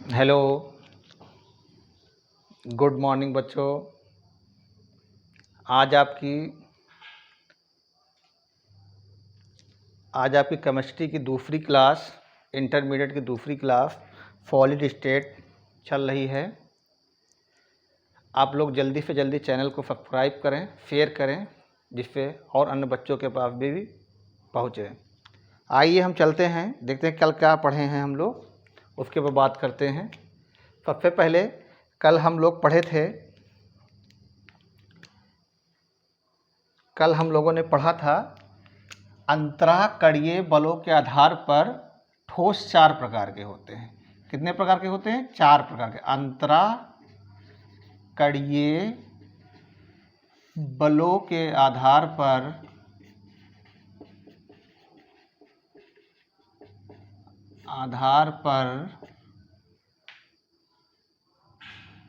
Hello, good morning बच्चों। आज आपकी आज आपकी केमिस्ट्री की दूसरी क्लास, इंटरमीडिएट की दूसरी क्लास सॉलिड स्टेट चल रही है। आप लोग जल्दी से जल्दी चैनल को सब्सक्राइब करें, शेयर करें, जिससे और अन्य बच्चों के पास भी पहुँचे। आइए हम चलते हैं, देखते हैं कल क्या पढ़े हैं हम लोग, उसके बाद बात करते हैं। सबसे पहले कल हम लोग पढ़े थे, कल हम लोगों ने पढ़ा था अंतराकणीय बलों के आधार पर ठोस 4 प्रकार के होते हैं। कितने प्रकार के होते हैं? 4 प्रकार के। अंतराकणीय बलों के आधार पर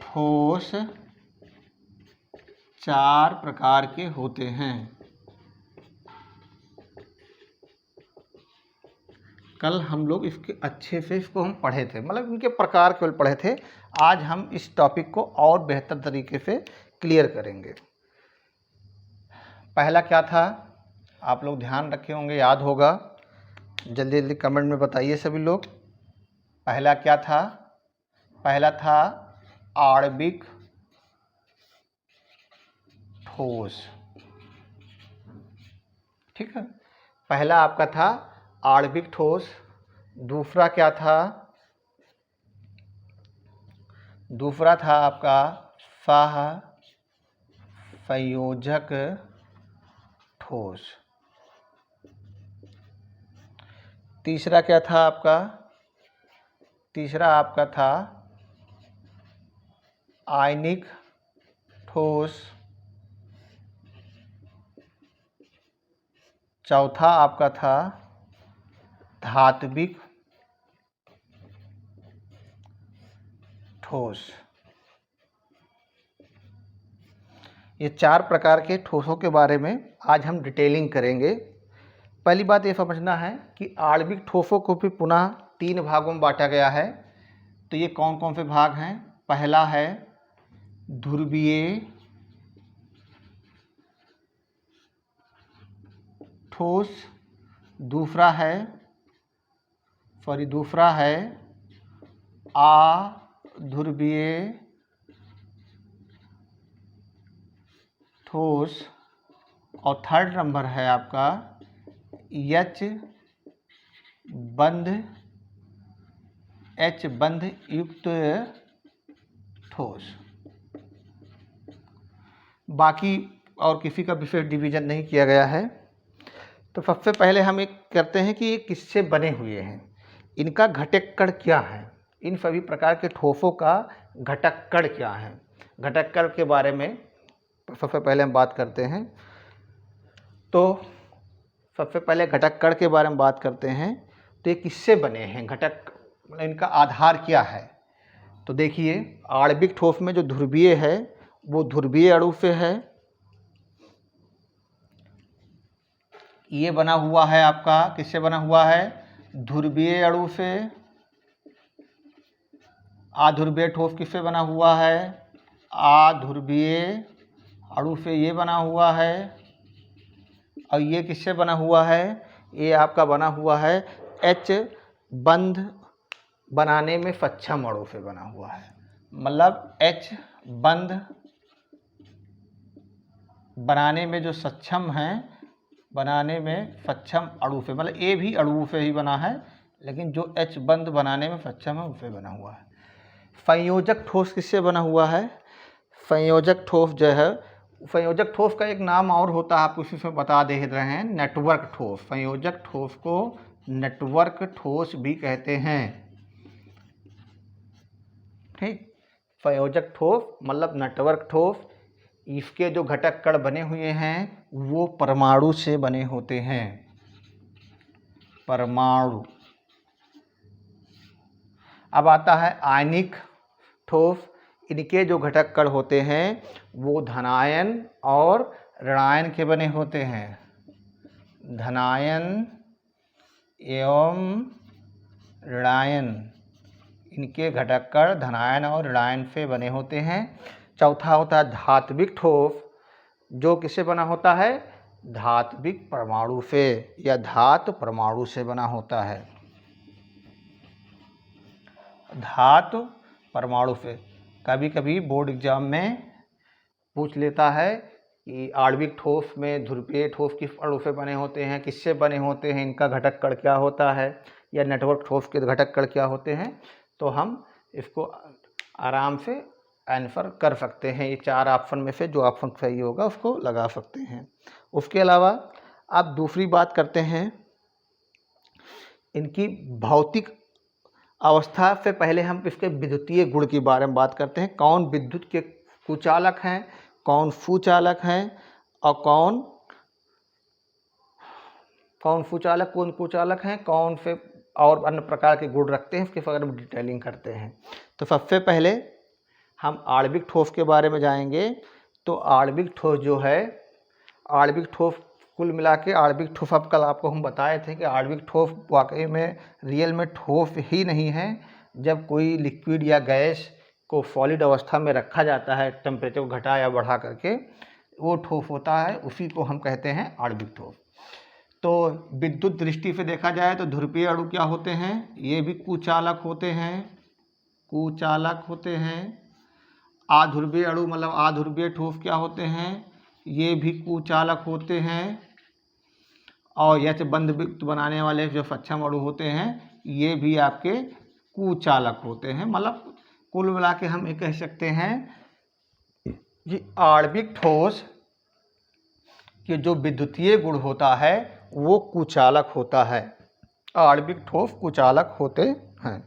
ठोस 4 प्रकार के होते हैं। कल हम लोग इसके अच्छे से इसको हम पढ़े थे, मतलब इनके प्रकार केवल पढ़े थे। आज हम इस टॉपिक को और बेहतर तरीके से क्लियर करेंगे। पहला क्या था, आप लोग ध्यान रखे होंगे, याद होगा, जल्दी जल्दी कमेंट में बताइए सभी लोग। पहला क्या था? पहला था आणविक ठोस। ठीक है, पहला आपका था आणविक ठोस। दूसरा क्या था? दूसरा था आपका सहसंयोजक ठोस। तीसरा क्या था आपका? तीसरा आपका था आयनिक ठोस। चौथा आपका था धात्विक ठोस। ये 4 प्रकार के ठोसों के बारे में आज हम डिटेलिंग करेंगे। पहली बात ये समझना है कि आणविक ठोसों को भी पुनः 3 भागों में बांटा गया है। तो ये कौन कौन से भाग हैं? पहला है ध्रुवीय ठोस, दूसरा है अध्रुवीय ठोस, और थर्ड नंबर है आपका एच बंध युक्त ठोस। बाकी और किसी का विशेष डिवीजन नहीं किया गया है। तो सबसे पहले हम एक करते हैं कि ये किससे बने हुए हैं, इनका घटक कण क्या है, इन सभी प्रकार के ठोसों का घटक कण क्या है। घटक कण के बारे में सबसे पहले हम बात करते हैं। तो सबसे पहले घटक कण के बारे में बात करते हैं। तो ये किससे बने हैं, घटक इनका आधार क्या है। तो देखिए, आणविक ठोस में जो ध्रुवीय है वो ध्रुवीय अणु से है। ये बना हुआ है आपका, किससे बना हुआ है? ध्रुवीय अणु से। अध्रुवीय ठोस किससे बना हुआ है? अध्रुवीय अणु से ये बना हुआ है। और ये किससे बना हुआ है? ये आपका बना हुआ है एच बंध बनाने में सक्षम अणु से बना हुआ है। मतलब एच बंध बनाने में जो सक्षम है, बनाने में सक्षम अणु से, मतलब ए भी अणु से ही बना है, लेकिन जो एच बंध बनाने में सक्षम है उससे बना हुआ है। संयोजक ठोस किससे बना हुआ है? संयोजक ठोस जो है, संयोजक ठोस का एक नाम और होता है, आप उसी से बता दे रहे हैं, नेटवर्क ठोस। संयोजक ठोस को नेटवर्क ठोस भी कहते हैं। ठीक, संयोजक ठोस मतलब नेटवर्क ठोस। इसके जो घटक कण बने हुए हैं वो परमाणु से बने होते हैं। परमाणु। अब आता है आयनिक ठोस। इनके जो घटक कण होते हैं वो धनायन और ऋणायन के बने होते हैं। धनायन एवं ऋणायन इनके घटक कण धनायन और ऋणायन से बने होते हैं। चौथा होता है धात्विक ठोस, जो किससे बना होता है, धात्विक परमाणु से या धातु परमाणु से बना होता है, धातु परमाणु से। कभी कभी बोर्ड एग्जाम में पूछ लेता है कि आणविक ठोस में ध्रुवीय ठोस किस अणु से बने होते हैं, किससे बने होते हैं, इनका घटक कण क्या होता है, या नेटवर्क ठोस के घटक कण क्या होते हैं। तो हम इसको आराम से आंसर कर सकते हैं। ये 4 ऑप्शन में से जो ऑप्शन सही होगा उसको लगा सकते हैं। उसके अलावा अब दूसरी बात करते हैं इनकी भौतिक अवस्था से पहले हम इसके विद्युतीय गुण के बारे में बात करते हैं। कौन विद्युत के कुचालक हैं, कौन सुचालक हैं और कौन सुचालक कौन कुचालक हैं, कौन से और अन्य प्रकार के गुण रखते हैं, इसके बारे में डिटेलिंग करते हैं। तो सबसे पहले हम आणविक ठोस के बारे में जाएंगे। तो आणविक ठोस जो है, आणविक ठोस कुल मिला के आणविक ठोस, अब कल आपको हम बताए थे कि आणविक ठोस वाकई में रियल में ठोस ही नहीं है। जब कोई लिक्विड या गैस को सॉलिड अवस्था में रखा जाता है टेम्परेचर को घटा या बढ़ा करके, वो ठोस होता है, उसी को हम कहते हैं आणविक ठोस। तो विद्युत दृष्टि से देखा जाए तो ध्रुवीय अणु क्या होते हैं, ये भी कुचालक होते हैं, कुचालक होते हैं। अध्रुवीय अणु मतलब अध्रुवीय ठोस क्या होते हैं, ये भी कुचालक होते हैं। और यह बंध वृत्त बनाने वाले जो सक्षम अणु होते हैं, ये भी आपके कुचालक होते हैं। मतलब कुल मिला के हम ये कह सकते हैं कि आणविक ठोस के जो विद्युतीय गुण होता है वो कुचालक होता है। आणविक ठोस कुचालक होते हैं।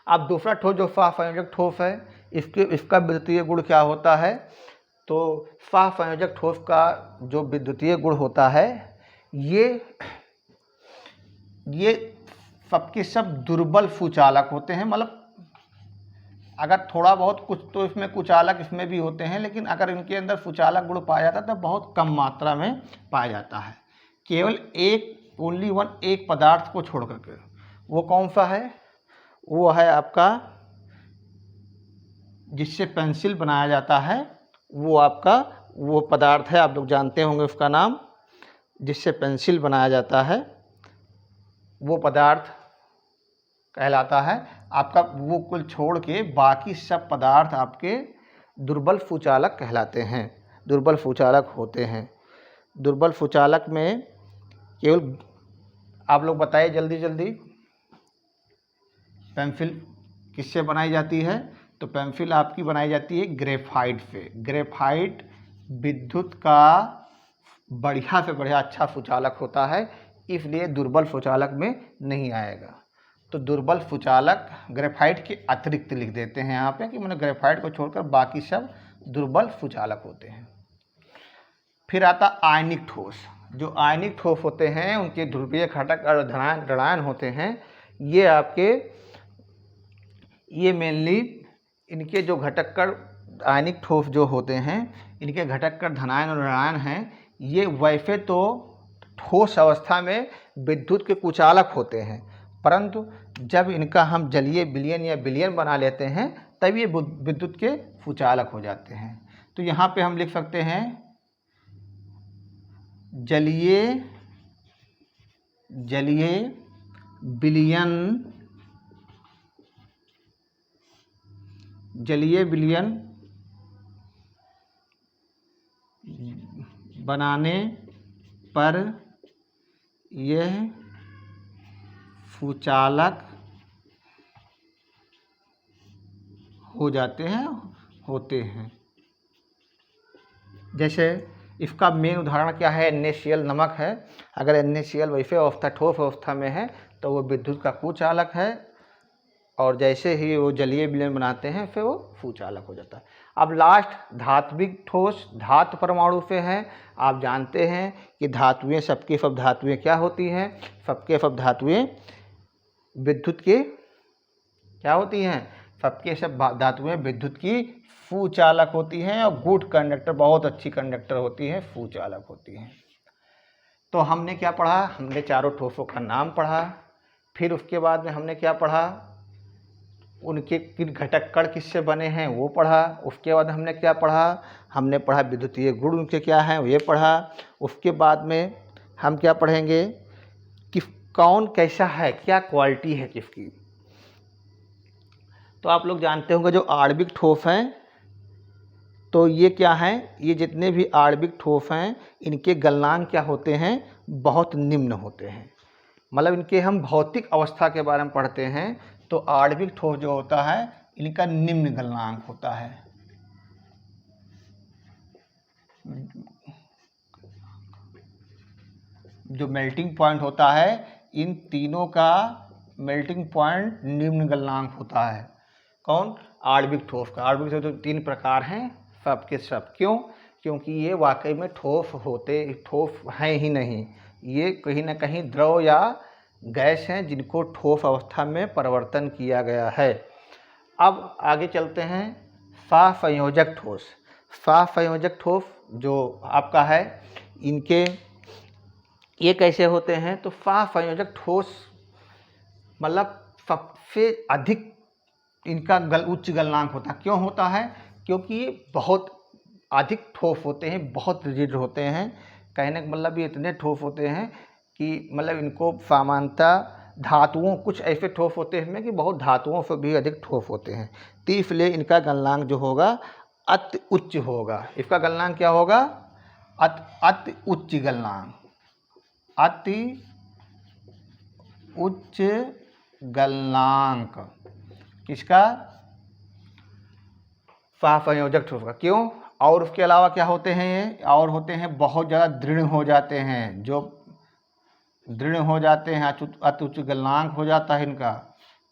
अब दूसरा ठोस जो सहसंयोजक ठोस है, इसका विद्युतीय गुण क्या होता है। तो सहसंयोजक ठोस का जो विद्युतीय गुण होता है, ये सबके सब दुर्बल सुचालक होते हैं। मतलब अगर थोड़ा बहुत कुछ तो इसमें कुचालक इसमें भी होते हैं, लेकिन अगर इनके अंदर सुचालक गुण पाया जाता है तो बहुत कम मात्रा में पाया जाता है। केवल ओनली वन एक पदार्थ को छोड़ करके। वो कौन सा है, वो है आपका जिससे पेंसिल बनाया जाता है, वो आपका वो पदार्थ है, आप लोग जानते होंगे उसका नाम, जिससे पेंसिल बनाया जाता है, वो पदार्थ कहलाता है आपका। वो कुल छोड़ के बाकी सब पदार्थ आपके दुर्बल सुचालक कहलाते हैं, दुर्बल सुचालक होते हैं। दुर्बल सुचालक में केवल आप लोग बताइए जल्दी जल्दी, पेंसिल किससे बनाई जाती है। तो पेंसिल आपकी बनाई जाती है ग्रेफाइट से। ग्रेफाइट विद्युत का बढ़िया से बढ़िया अच्छा सुचालक होता है, इसलिए दुर्बल सुचालक में नहीं आएगा। तो दुर्बल सुचालक ग्रेफाइट के अतिरिक्त लिख देते हैं यहाँ पे कि मैंने ग्रेफाइट को छोड़कर बाकी सब दुर्बल सुचालक होते हैं। फिर आता आयनिक ठोस। जो आयनिक ठोस होते हैं उनके ध्रुवीय घटक और धनायन ऋणायन होते हैं। ये आपके ये मेनली इनके जो घटक कण आयनिक ठोस जो होते हैं, इनके घटक कण धनायन और ऋणायन हैं। ये वैसे तो ठोस अवस्था में विद्युत के कुचालक होते हैं, परंतु जब इनका हम जलीय विलयन या विलयन बना लेते हैं तब ये विद्युत के सुचालक हो जाते हैं। तो यहाँ पे हम लिख सकते हैं जलीय विलयन बनाने पर यह सुचालक होते हैं। जैसे इसका मेन उदाहरण क्या है, NaCl नमक है। अगर NaCl वैसे अवस्था ठोस अवस्था में है तो वो विद्युत का कुचालक है, और जैसे ही वो जलीय विलयन बनाते हैं फिर वो सुचालक हो जाता है। अब लास्ट धात्विक ठोस, धातु परमाणु से है। आप जानते हैं कि धातुएं सबके सब धातुएं क्या होती हैं, सबके सब धातुएं विद्युत के क्या होती हैं, सबके सब धातुएं विद्युत की सुचालक होती हैं और गुड कंडक्टर, बहुत अच्छी कंडक्टर होती हैं, सुचालक होती हैं। तो हमने क्या पढ़ा, हमने चारों ठोसों का नाम पढ़ा। फिर उसके बाद में हमने क्या पढ़ा, उनके किन घटक कण किससे बने हैं वो पढ़ा। उसके बाद हमने क्या पढ़ा, हमने पढ़ा विद्युतीय गुण उनके क्या हैं ये पढ़ा। उसके बाद में हम क्या पढ़ेंगे कि कौन कैसा है, क्या क्वालिटी है किसकी। तो आप लोग जानते होंगे जो आणविक ठोस हैं, तो ये क्या हैं, ये जितने भी आणविक ठोस हैं इनके गलनांक क्या होते हैं, बहुत निम्न होते हैं। मतलब इनके हम भौतिक अवस्था के बारे में पढ़ते हैं तो आणविक ठोस जो होता है इनका निम्न गलनांक होता है। जो मेल्टिंग पॉइंट होता है इन तीनों का मेल्टिंग पॉइंट निम्न गलनांक होता है। कौन, आणविक ठोस का। आणविक ठोस तो 3 प्रकार हैं सब के सब। क्यों, क्योंकि ये वाकई में ठोस हैं ही नहीं, ये कहीं ना कहीं द्रव या गैस हैं जिनको ठोस अवस्था में परिवर्तन किया गया है। अब आगे चलते हैं सहसंयोजक ठोस। सहसंयोजक ठोस जो आपका है, इनके ये कैसे होते हैं, तो सहसंयोजक ठोस मतलब सबसे अधिक इनका उच्च गलनांक होता है। क्यों होता है, क्योंकि ये बहुत अधिक ठोस होते हैं, बहुत रिजिड होते हैं। कहने का मतलब ये इतने ठोस होते हैं कि मतलब इनको सामान्यतः धातुओं, कुछ ऐसे ठोस होते हैं कि बहुत धातुओं से भी अधिक ठोस होते हैं। तो इसलिए इनका गलनांक जो होगा अति उच्च होगा। इसका गलनांक क्या होगा, अति उच्च गलनांक, अति उच्च गलनांक किसका, सहसंयोजक ठोस का। क्यों, और उसके अलावा क्या होते हैं ये, और होते हैं बहुत ज़्यादा दृढ़ हो जाते हैं। जो दृढ़ हो जाते हैं, अति उच्च गलनांक हो जाता है इनका,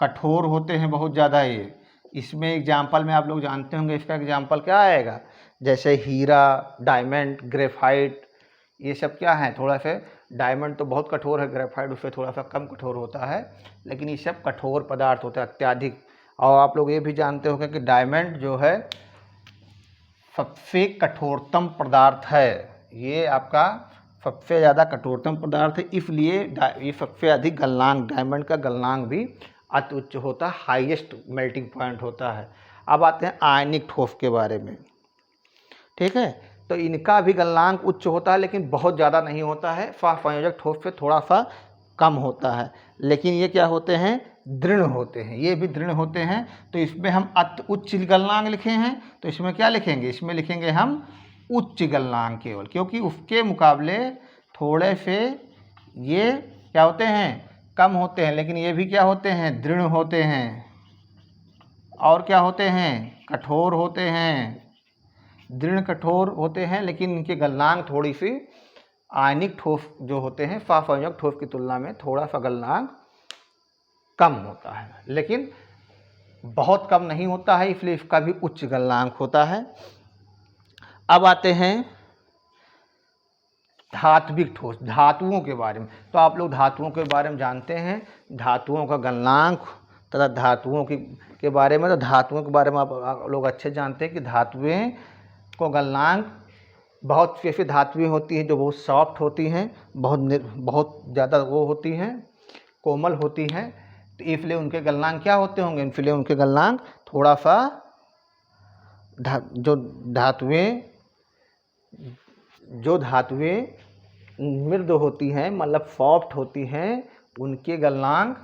कठोर होते हैं बहुत ज़्यादा ये। इसमें एग्जाम्पल में आप लोग जानते होंगे, इसका एग्जाम्पल क्या आएगा, जैसे हीरा, डायमंड, ग्रेफाइट, ये सब क्या है, थोड़ा सा डायमंड तो बहुत कठोर है, ग्रेफाइट उससे थोड़ा सा कम कठोर होता है, लेकिन ये सब कठोर पदार्थ होते हैं अत्यधिक। और आप लोग ये भी जानते होंगे कि डायमंड जो है सबसे कठोरतम पदार्थ है, ये आपका सबसे ज़्यादा कठोरतम पदार्थ है, इसलिए ये सबसे अधिक गलनांक, डायमंड का गलनांक भी अति उच्च होता है, हाईएस्ट मेल्टिंग पॉइंट होता है। अब आते हैं आयनिक ठोस के बारे में, ठीक है। तो इनका भी गलनांक उच्च होता है लेकिन बहुत ज़्यादा नहीं होता है, सहसंयोजक ठोस से थोड़ा सा कम होता है। लेकिन ये क्या होते हैं, दृढ़ होते हैं, ये भी दृढ़ होते हैं। तो इसमें हम अति उच्च गलनांक लिखे हैं, तो इसमें क्या लिखेंगे, इसमें लिखेंगे हम उच्च गलनांक केवल, क्योंकि उसके मुकाबले थोड़े से ये क्या होते हैं, कम होते हैं। लेकिन ये भी क्या होते हैं, दृढ़ होते हैं, और क्या होते हैं, कठोर होते हैं, दृढ़ कठोर होते हैं। लेकिन इनके गलनांक थोड़ी सी आयनिक ठोस जो होते हैं सहसंयोजक ठोस की तुलना में थोड़ा सा गलनांक कम होता है, लेकिन बहुत कम नहीं होता है, इसलिए इसका भी उच्च गलनांक होता है। अब आते हैं धात्विक ठोस, धातुओं के बारे में। तो आप लोग धातुओं के बारे में जानते हैं, धातुओं का गलनांक तथा धातुओं के बारे में, तो धातुओं के बारे में आप लोग अच्छे जानते हैं कि धातुएं को गलनांक, बहुत सी ऐसी धातुएं होती हैं जो बहुत सॉफ्ट होती हैं, बहुत ज़्यादा वो होती हैं, कोमल होती हैं, तो इसलिए उनके गलनांक क्या होते होंगे, इसलिए उनके गलनांक थोड़ा सा जो धातुएं मृद होती हैं, मतलब सॉफ्ट होती हैं, उनके गलनांक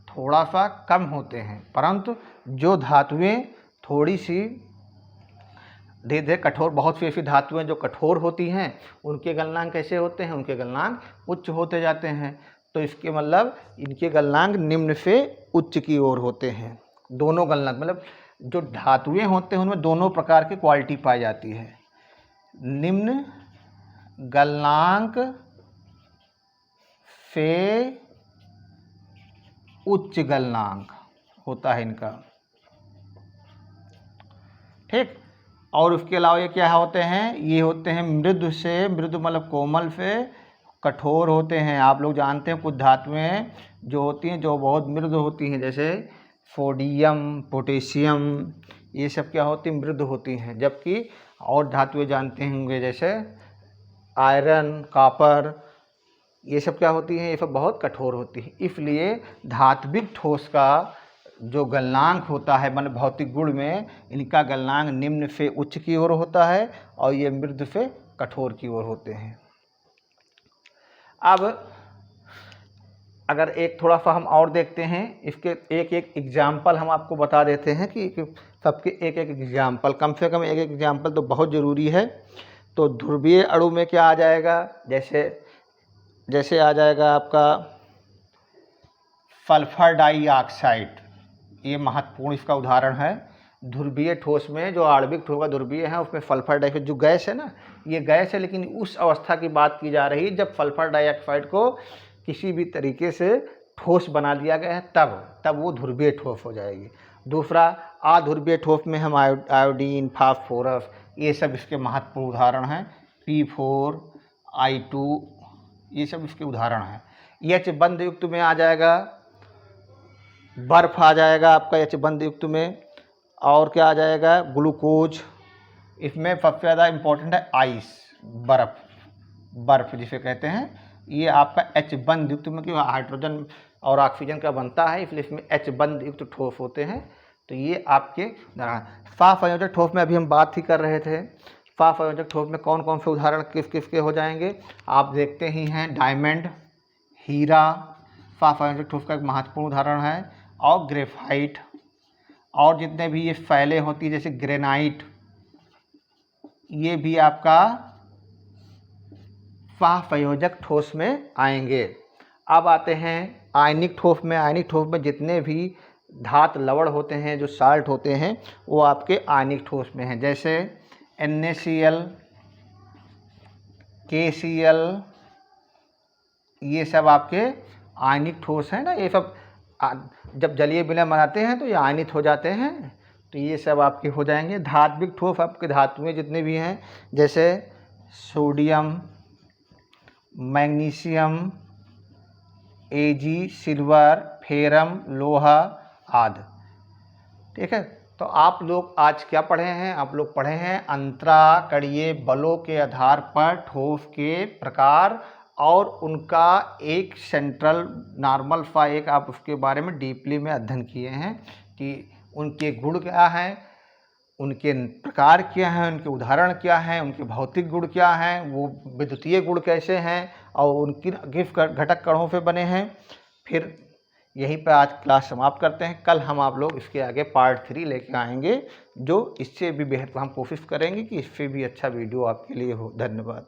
थोड़ा सा कम होते हैं। परंतु जो धातुएं थोड़ी सी धीरे धीरे कठोर, बहुत सी ऐसी धातुएं जो कठोर होती हैं, उनके गलनांक कैसे होते हैं, उनके गलनांक उच्च होते जाते हैं। तो इसके मतलब इनके गलनांक निम्न से उच्च की ओर होते हैं। दोनों गलनांक मतलब जो धातुएं होते हैं उनमें दोनों प्रकार की क्वालिटी पाई जाती है, निम्न गलनांक से उच्च गलनांक होता है इनका, ठीक। और उसके अलावा ये क्या होते हैं, ये होते हैं मृदु से, मृदु मतलब कोमल से कठोर होते हैं। आप लोग जानते हैं कुछ धातुएं जो होती हैं जो बहुत मृदु होती हैं, जैसे सोडियम, पोटेशियम, ये सब क्या होती हैं, मृदु होती हैं। जबकि और धातुएं जानते होंगे जैसे आयरन, कॉपर, ये सब क्या होती हैं, ये सब बहुत कठोर होती हैं। इसलिए धात्विक ठोस का जो गलनांक होता है मतलब भौतिक गुण में इनका गलनांक निम्न से उच्च की ओर होता है और ये मृदु से कठोर की ओर होते हैं। अब अगर एक थोड़ा सा हम और देखते हैं, इसके एक एक एग्जाम्पल हम आपको बता देते हैं कि सबके एक एक एग्जाम्पल, कम से कम एक एक एग्जाम्पल तो बहुत ज़रूरी है। तो ध्रुवीय अणु में क्या आ जाएगा, जैसे आ जाएगा आपका सल्फर डाइऑक्साइड, ये महत्वपूर्ण इसका उदाहरण है। ध्रुवीय ठोस में जो आणविक ठोस का ध्रुवीय है उसमें सल्फर डाइऑक्साइड जो गैस है ना, ये गैस है, लेकिन उस अवस्था की बात की जा रही है जब सल्फर डाइऑक्साइड को किसी भी तरीके से ठोस बना दिया गया है, तब वो ध्रुवीय ठोस हो जाएगी। दूसरा, अध्रुवीय ठोस में हम आयोडीन, फास्फोरस, ये सब इसके महत्वपूर्ण उदाहरण हैं। P4, I2, ये सब इसके उदाहरण हैं। H बंध युक्त में आ जाएगा बर्फ, आ जाएगा आपका H बंध युक्त में, और क्या आ जाएगा ग्लूकोज। इसमें सबसे ज़्यादा इम्पोर्टेंट है आइस, बर्फ जिसे कहते हैं, ये आपका H बंध युक्त में, क्योंकि हाइड्रोजन और ऑक्सीजन का बनता है इसलिए इसमें H बंध युक्त ठोस होते हैं। तो ये आपके सह-संयोजक ठोस में अभी हम बात ही कर रहे थे। सह-संयोजक ठोस में कौन कौन से उदाहरण किस किस के हो जाएंगे आप देखते ही हैं। डायमंड, हीरा सह-संयोजक ठोस का एक महत्वपूर्ण उदाहरण है, और ग्रेफाइट, और जितने भी ये फैले होती है जैसे ग्रेनाइट, ये भी आपका सह-संयोजक ठोस में आएंगे। अब आते हैं आयनिक ठोस में। आयनिक ठोस में जितने भी धातु लवण होते हैं, जो साल्ट होते हैं, वो आपके आयनिक ठोस में हैं, जैसे NaCl, KCl, ये सब आपके आयनिक ठोस हैं ना। ये सब जब जलीय विलयन बनाते हैं तो ये आयनित हो जाते हैं, तो ये सब आपके हो जाएंगे। धात्विक ठोस आपके धातुएं जितने भी हैं, जैसे sodium, magnesium, Ag, silver, ferrum, लोहा आदि। ठीक है, तो आप लोग आज क्या पढ़े हैं, आप लोग पढ़े हैं अंतराकणीय बलों के आधार पर ठोस के प्रकार और उनका एक सेंट्रल नॉर्मल सा एक आप उसके बारे में डीपली में अध्ययन किए हैं कि उनके गुण क्या हैं, उनके प्रकार क्या हैं, उनके उदाहरण क्या हैं, उनके भौतिक गुण क्या हैं, वो विद्युतीय गुण कैसे हैं और उनकी किस घटक कणों से बने हैं। फिर यहीं पर आज क्लास समाप्त करते हैं। कल हम आप लोग इसके आगे पार्ट 3 लेके आएंगे, जो इससे भी बेहतर हम कोशिश करेंगे कि इससे भी अच्छा वीडियो आपके लिए हो। धन्यवाद।